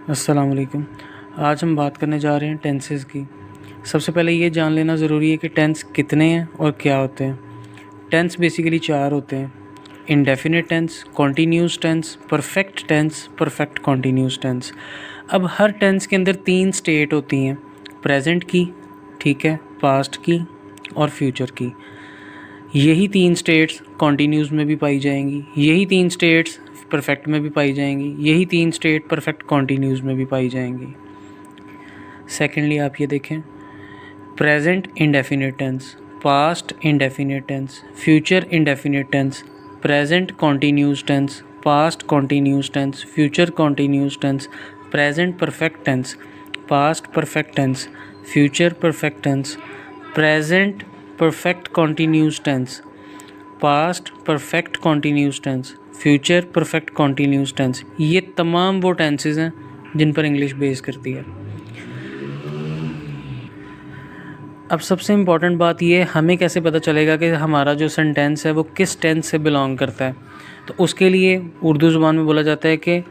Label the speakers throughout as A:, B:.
A: अस्सलाम वालेकुम। आज हम बात करने जा रहे हैं टेंसेस की। सबसे पहले ये जान लेना ज़रूरी है कि टेंस कितने हैं और क्या होते हैं। टेंस बेसिकली 4 होते हैं: indefinite tense, continuous tense, perfect continuous tense. अब हर टेंस के अंदर 3 स्टेट होती हैं: प्रेजेंट की, ठीक है, पास्ट की और फ्यूचर की। यही 3 स्टेट्स कॉन्टीन्यूस में भी पाई जाएंगी, यही 3 स्टेट्स परफेक्ट में भी पाई जाएंगी, यही 3 स्टेट परफेक्ट कॉन्टीन्यूस में भी पाई जाएंगी। सेकेंडली आप ये देखें, present indefinite tense, past indefinite tense, future indefinite tense, present continuous tense, past continuous tense, future continuous tense, present perfect tense, past perfect tense, future perfect tense, present perfect continuous tense, past perfect continuous tense, future perfect continuous tense. ये तमाम वो tenses हैं जिन पर English base करती है। अब सबसे important बात ये, हमें कैसे पता चलेगा कि हमारा जो सेंटेंस है वो किस टेंस से बिलोंग करता है। तो उसके लिए उर्दू ज़ुबान में बोला जाता है कि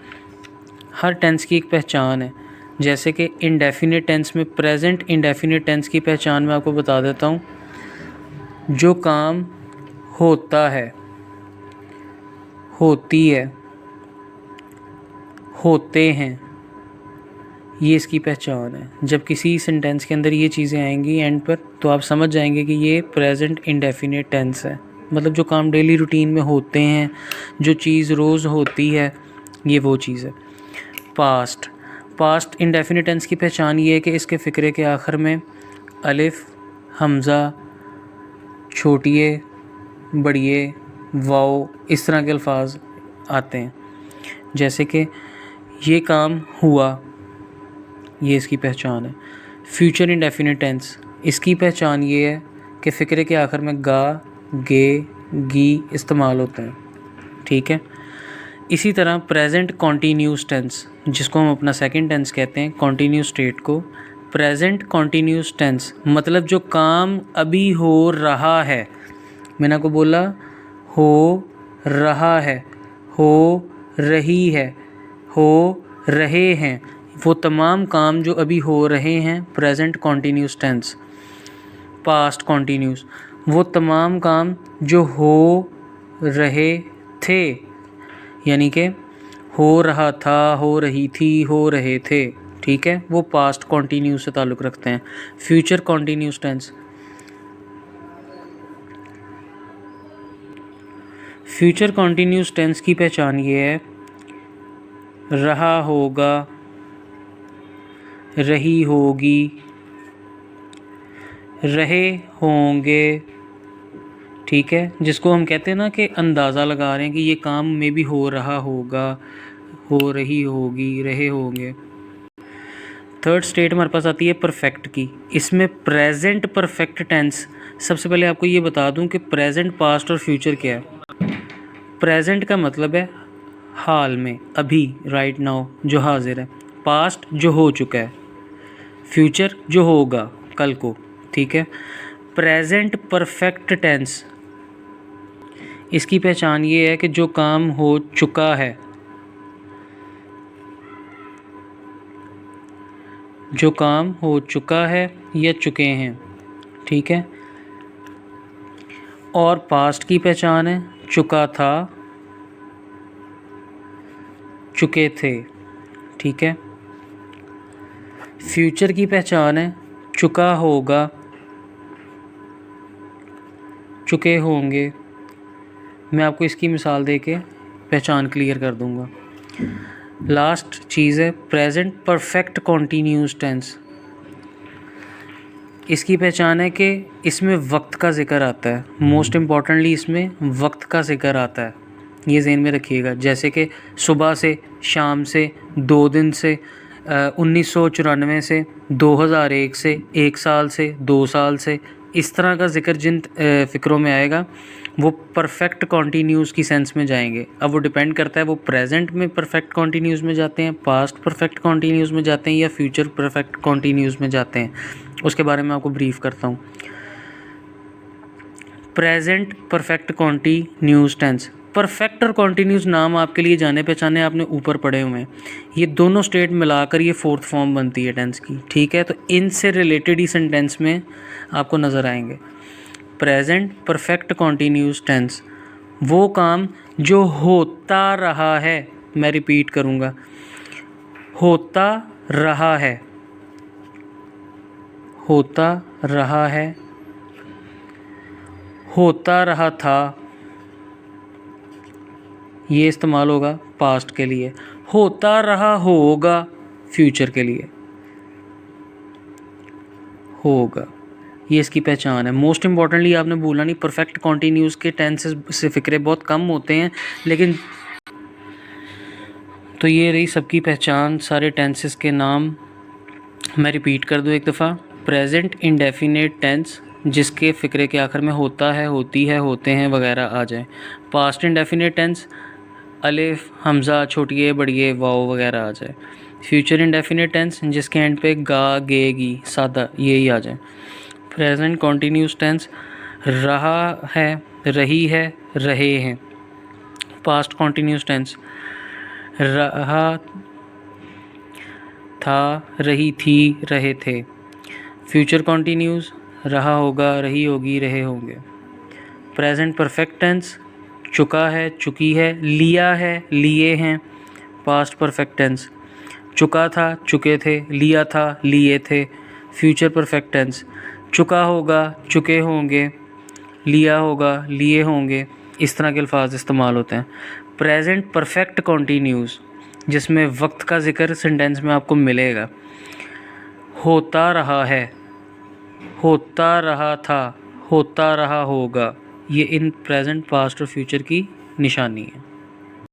A: हर टेंस की एक पहचान है। जैसे कि इंडेफिनिट टेंस में प्रेजेंट इंडेफिनिट टेंस की पहचान मैं आपको बता देता हूँ। जो काम होता है, होती है, होते हैं, ये इसकी पहचान है। जब किसी सेंटेंस के अंदर ये चीज़ें आएंगी एंड पर, तो आप समझ जाएंगे कि ये प्रेजेंट इंडेफिनिट टेंस है। मतलब जो काम डेली रूटीन में होते हैं, जो चीज़ रोज़ होती है, ये वो चीज़ है। पास्ट इंडेफिनिट टेंस की पहचान ये है कि इसके फ़िक्रे के आखिर में अलिफ, हमज़ा, छोटिए, बड़िए, वाओ, इस तरह के अल्फाज आते हैं। जैसे कि ये काम हुआ, ये इसकी पहचान है। फ्यूचर इंडेफिनिट टेंस, इसकी पहचान ये है कि फ़िक्रे के आखिर में गा, गे, गी इस्तेमाल होते हैं, ठीक है। इसी तरह प्रेजेंट कॉन्टीन्यूस टेंस, जिसको हम अपना सेकंड टेंस कहते हैं, कॉन्टीन्यूस स्टेट को। प्रेजेंट कॉन्टीन्यूस टेंस मतलब जो काम अभी हो रहा है। मैंने आपको बोला हो रहा है, हो रही है, हो रहे हैं, वो तमाम काम जो अभी हो रहे हैं, present continuous tense. Past continuous, वो तमाम काम जो हो रहे थे, यानी कि हो रहा था, हो रही थी, हो रहे थे, ठीक है, वो पास्ट कॉन्टीन्यूस से ताल्लुक़ रखते हैं। Future continuous tense, future continuous tense की पहचान ये है, रहा होगा, रही होगी, रहे होंगे, ठीक है, जिसको हम कहते हैं ना कि अंदाज़ा लगा रहे हैं कि ये काम में भी हो रहा होगा, हो रही होगी, रहे होंगे। थर्ड स्टेट हमारे पास आती है परफेक्ट की। इसमें प्रेजेंट परफेक्ट टेंस, सबसे पहले आपको ये बता दूं कि प्रेजेंट, पास्ट और फ्यूचर क्या है। प्रेजेंट का मतलब है हाल में, अभी, राइट नाउ, जो हाजिर है। पास्ट जो हो चुका है, फ्यूचर जो होगा कल को, ठीक है। प्रेजेंट परफेक्ट टेंस, इसकी पहचान ये है कि जो काम हो चुका है, जो काम हो चुका है या चुके हैं, ठीक है। और पास्ट की पहचान है चुका था, चुके थे, ठीक है। फ्यूचर की पहचान है चुका होगा, चुके होंगे। मैं आपको इसकी मिसाल देके पहचान क्लियर कर दूंगा। लास्ट चीज़ है प्रेजेंट परफेक्ट कॉन्टीन्यूस टेंस। इसकी पहचान है कि इसमें वक्त का ज़िक्र आता है। मोस्ट इम्पॉर्टेंटली इसमें वक्त का ज़िक्र आता है, ये ज़हन में रखिएगा। जैसे कि सुबह से, शाम से, 2 दिन से, 1994 से, 2001 से, 1 साल से, 2 साल से, इस तरह का ज़िक्र जिन फ़िक्रों में आएगा वो परफेक्ट कॉन्टीन्यूस की सेंस में जाएंगे। अब वो डिपेंड करता है वो प्रेजेंट में परफेक्ट कॉन्टीन्यूस में जाते हैं, पास्ट परफेक्ट कॉन्टीन्यूस में जाते हैं या फ्यूचर परफेक्ट कॉन्टीन्यूस में जाते हैं। उसके बारे में आपको ब्रीफ करता हूँ। Present perfect continuous tense, perfect और कॉन्टीन्यूस नाम आपके लिए जाने पहचाने आपने ऊपर पढ़े हुए हैं। ये दोनों स्टेट मिलाकर ये फोर्थ फॉर्म बनती है टेंस की, ठीक है। तो इनसे रिलेटेड ही सेंटेंस में आपको नज़र आएंगे। प्रेजेंट परफेक्ट कॉन्टीन्यूस टेंस, वो काम जो होता रहा है, मैं रिपीट करूँगा, होता रहा है, होता रहा है, होता रहा था, ये इस्तेमाल होगा पास्ट के लिए। होता रहा होगा फ्यूचर के लिए, होगा, ये इसकी पहचान है। मोस्ट इम्पॉर्टेंटली आपने भूलना नहीं, परफेक्ट कॉन्टीन्यूस के टेंसेस से फ़िक्रे बहुत कम होते हैं, लेकिन तो ये रही सबकी पहचान, सारे टेंसेस के नाम। मैं रिपीट कर दूँ एक दफ़ा। प्रेजेंट इंडेफिनेट टेंस, जिसके फ़िक्रे के आखिर में होता है, होती है, होते हैं वगैरह आ जाए। पास्ट इंडेफिनेट टेंस, अलिफ, हमज़ा, छोटी ए, बड़ी ए, वाओ वगैरह आ जाए। फ्यूचर इंडेफिनेट टेंस, जिसके एंड पे गा, गे, गी, सादा यही आ जाए। प्रेजेंट कॉन्टीन्यूस टेंस, रहा है, रही है, रहे हैं। पास्ट कॉन्टीन्यूस टेंस, रहा था, रही थी, रहे थे। फ्यूचर कॉन्टीन्यूस, रहा होगा, रही होगी, रहे होंगे। प्रेजेंट परफेक्ट टेंस, चुका है, चुकी है, लिया है, लिए हैं। पास्ट परफेक्ट टेंस, चुका था, चुके थे, लिया था, लिए थे। फ्यूचर परफेक्ट टेंस, चुका होगा, चुके होंगे, लिया होगा, लिए होंगे। इस तरह के अल्फाज इस्तेमाल होते हैं। प्रेजेंट परफेक्ट कॉन्टीन्यूस, जिसमें वक्त का ज़िक्र सेंटेंस में आपको मिलेगा। होता रहा है, होता रहा था, होता रहा होगा, ये इन प्रेजेंट, पास्ट और फ्यूचर की निशानी है।